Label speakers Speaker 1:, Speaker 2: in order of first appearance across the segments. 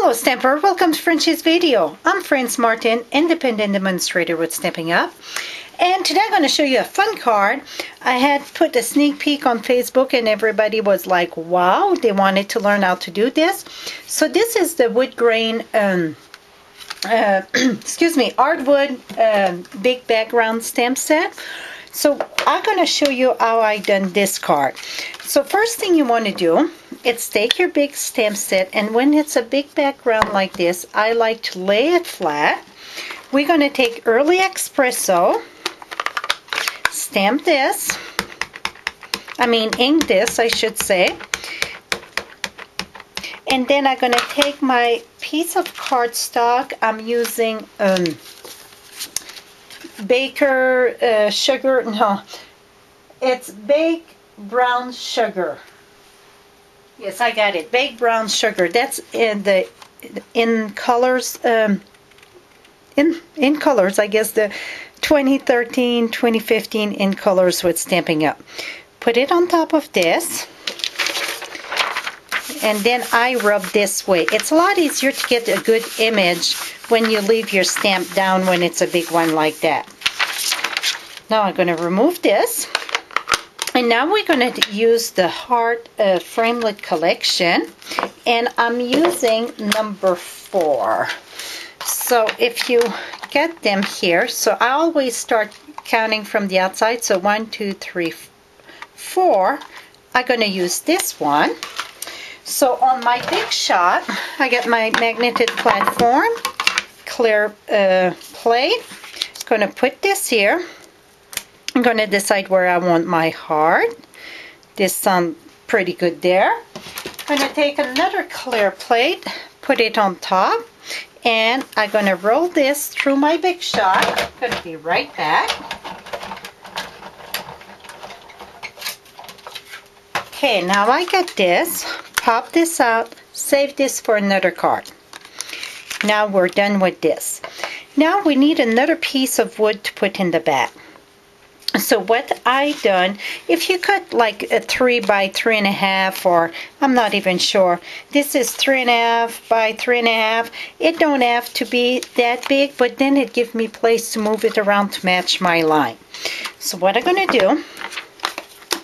Speaker 1: Hello Stamper, welcome to Frenchie's video. I'm Franz Martin, independent demonstrator with Stampin' Up. And today I'm going to show you a fun card. I had put a sneak peek on Facebook and everybody was like, wow, they wanted to learn how to do this. So this is the wood grain, hardwood big background stamp set. So I'm going to show you how I done this card. So first thing you want to do is take your big stamp set, and when it's a big background like this, I like to lay it flat. We're going to take Early Espresso, stamp this, ink this I should say, and then I'm going to take my piece of cardstock. I'm using baker sugar, no, it's baked brown sugar. Yes, I got it, baked brown sugar. That's in colors, in colors, I guess the 2013, 2015 in colors with Stampin' Up. Put it on top of this, and then I rub this way. It's a lot easier to get a good image when you leave your stamp down when it's a big one like that. Now I'm going to remove this, and now we're going to use the Heart Framelit collection, and I'm using number 4. So if you get them here, so I always start counting from the outside, so 1, 2, 3, 4. I'm going to use this one. So on my big shot, I got my magnetic platform, clear plate. I'm going to put this here. I'm going to decide where I want my heart. This sounds pretty good there. I'm going to take another clear plate, put it on top, and I'm going to roll this through my big shot. I'm going to be right back. Okay, now I got this. Pop this out, save this for another card. Now we're done with this. Now we need another piece of wood to put in the back. So what I done, if you cut like a 3 by 3.5, or I'm not even sure, this is 3.5 by 3.5. It don't have to be that big, but then it gives me place to move it around to match my line. So what I'm gonna do,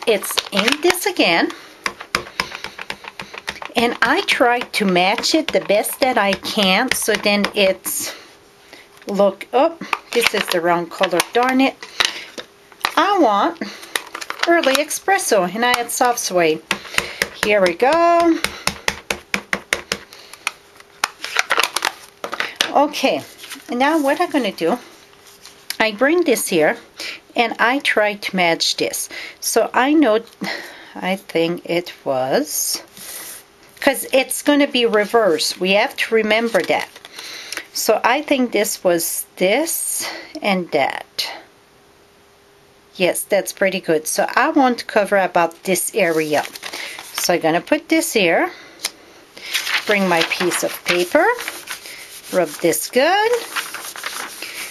Speaker 1: it's ink this again, and I try to match it the best that I can, so then it's look up. Oh, this is the wrong color, darn it. I want Early Espresso, and I had soft suede. Here we go. Okay, now what I'm going to do, I bring this here, and I try to match this. So I know, I think it was, because it's going to be reversed. We have to remember that. So I think this was this and that. Yes, that's pretty good. So I want to cover about this area. So I'm going to put this here. Bring my piece of paper. Rub this good.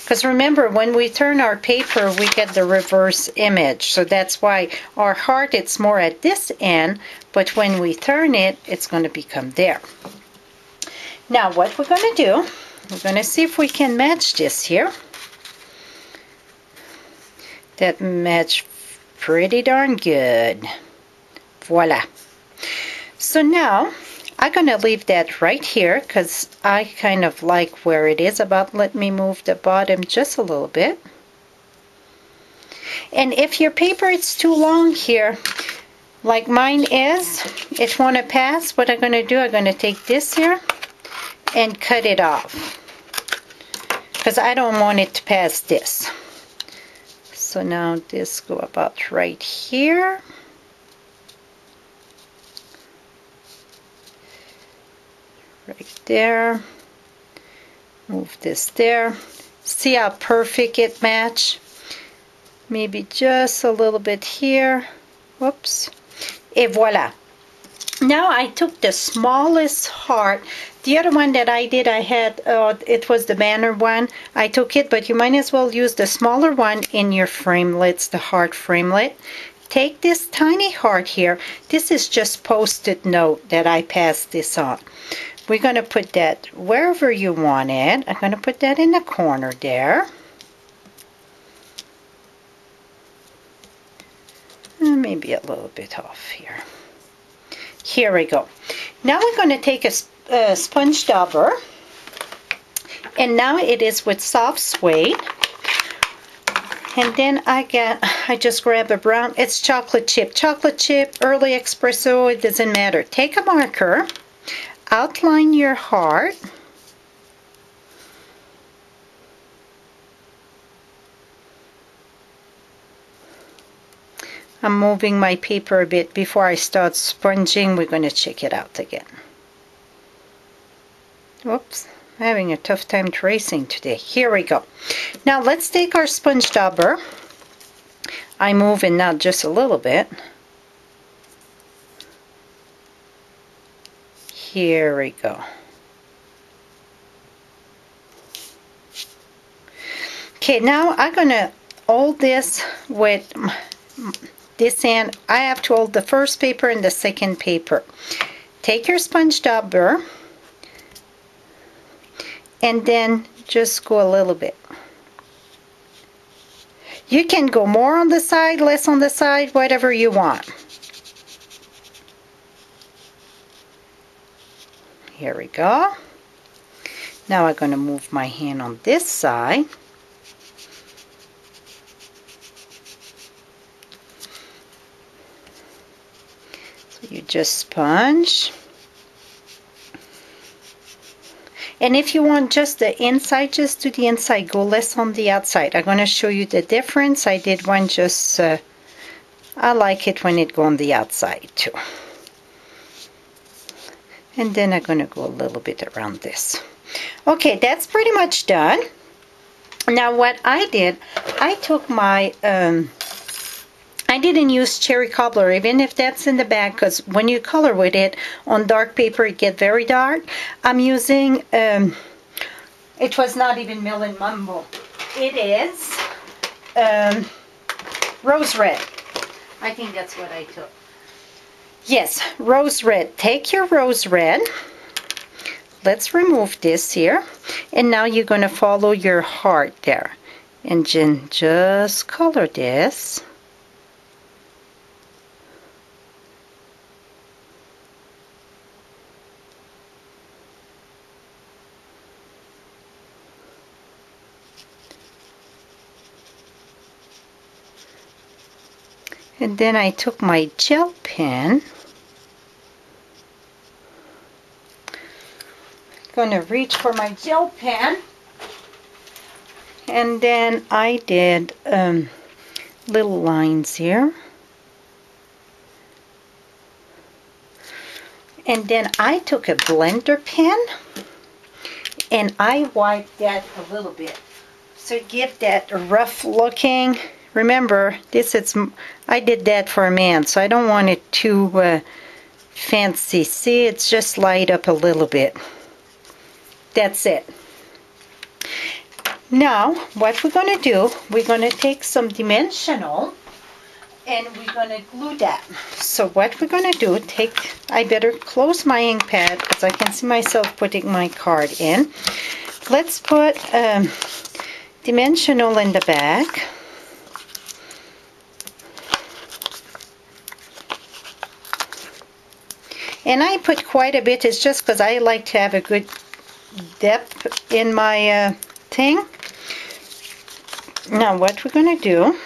Speaker 1: Because remember, when we turn our paper, we get the reverse image. So that's why our heart, it's more at this end. But when we turn it, it's going to become there. Now what we're going to do, we're going to see if we can match this here. That match pretty darn good. Voila. So now I'm going to leave that right here because I kind of like where it is. Let me move the bottom just a little bit. And if your paper is too long here, like mine is, it won't pass. What I'm going to do, I'm going to take this here and cut it off because I don't want it to pass this. So now this go about right here. Right there. Move this there. See how perfect it match? Maybe just a little bit here. Whoops. Et voila. Now I took the smallest heart. The other one that I did, I had, it was the banner one. I took it, but you might as well use the smaller one in your framelits, the heart framelit. Take this tiny heart here. This is just post-it note that I passed this on. we're going to put that wherever you want it. I'm going to put that in the corner there. Maybe a little bit off here. Here we go. Now we're going to take a sponge dauber, and now it is with soft suede. And then I just grab a brown, it's chocolate chip, early espresso, it doesn't matter. Take a marker, outline your heart. I'm moving my paper a bit before I start sponging. We're going to check it out again. Whoops, I'm having a tough time tracing today. Here we go. Now let's take our sponge dauber. I'm moving now just a little bit. Here we go. Okay, now I'm going to hold this with this hand. I have to hold the first paper and the second paper. Take your sponge dauber and then just go a little bit. You can go more on the side, less on the side, whatever you want. Here we go. Now I'm going to move my hand on this side. You just sponge, and if you want just the inside, just do the inside, go less on the outside. I'm going to show you the difference. I did one just I like it when it go on the outside too. And then I'm going to go a little bit around this. Okay, that's pretty much done. Now what I did, I took my I didn't use cherry cobbler, even if that's in the bag, because when you color with it on dark paper, it gets very dark. I'm using, it was not even Melon Mumbo. It is rose red. I think that's what I took. Yes, rose red. Take your rose red. Let's remove this here. And now you're going to follow your heart there. And then just color this. And then I took my gel pen. Gonna reach for my gel pen. And then I did little lines here. And then I took a blender pen and I wiped that a little bit. So give that rough looking. Remember, I did that for a man, so I don't want it too fancy. See, it's just light up a little bit. That's it. Now, what we're going to do, we're going to take some dimensional and we're going to glue that. So what we're going to do, I better close my ink pad because I can see myself putting my card in. Let's put dimensional in the back. And I put quite a bit, it's just because I like to have a good depth in my thing. Now what we're going to do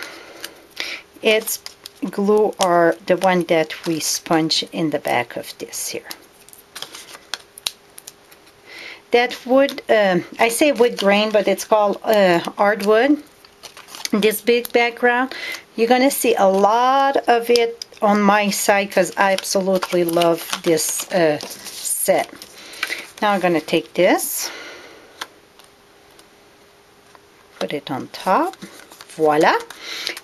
Speaker 1: is glue the one that we sponge in the back of this here. That wood, I say wood grain, but it's called hardwood. This big background, you're going to see a lot of it on my side because I absolutely love this set. Now I'm going to take this, put it on top, voila.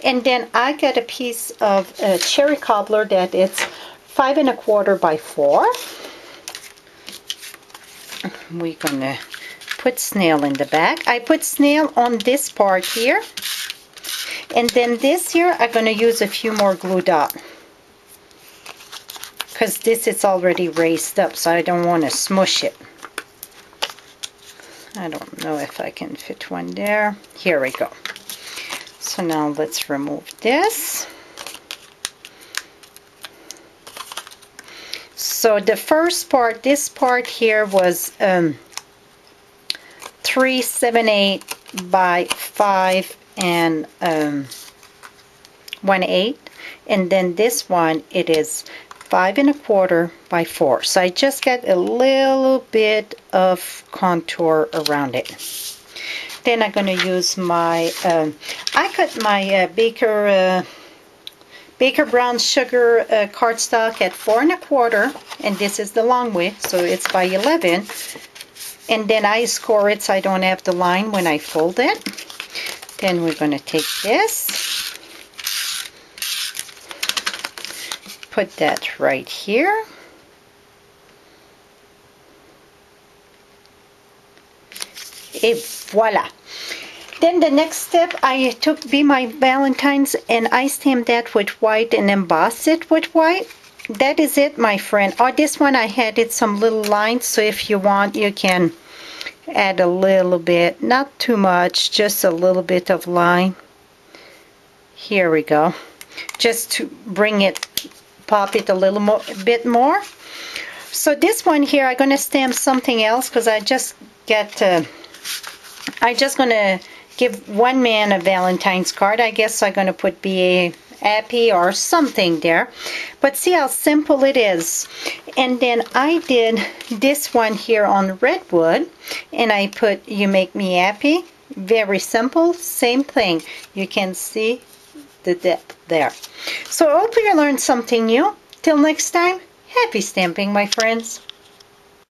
Speaker 1: And then I got a piece of cherry cobbler that it's 5 1/4 by 4. We're going to put snail in the back. I put snail on this part here. And then this here, I'm going to use a few more glue dots. because this is already raised up, so I don't want to smush it. I don't know if I can fit one there. Here we go. So now let's remove this. So the first part, this part here was 3/7/8 by 5 and 1/8, and then this one it is 5 1/4 by 4. So I just get a little bit of contour around it. Then I'm going to use my I cut my Baker Brown Sugar cardstock at 4 1/4, and this is the long width, so it's by 11. And then I score it so I don't have the line when I fold it. Then we're going to take this, put that right here. Et voila. Then the next step, I took Be My Valentine's and I stamped that with white and embossed it with white. That is it, my friend. Oh, this one I added some little lines, so if you want, you can add a little bit, not too much, just a little bit of line. Here we go. Just to bring it, pop it a little bit more. So this one here, I'm going to stamp something else because I just get, I'm just going to give one man a Valentine's card. I guess I'm going to put BA Happy or something there. But see how simple it is. And then I did this one here on redwood, and I put You Make Me Happy. Very simple, same thing. You can see the depth there. So I hope you learned something new. Till next time, happy stamping, my friends.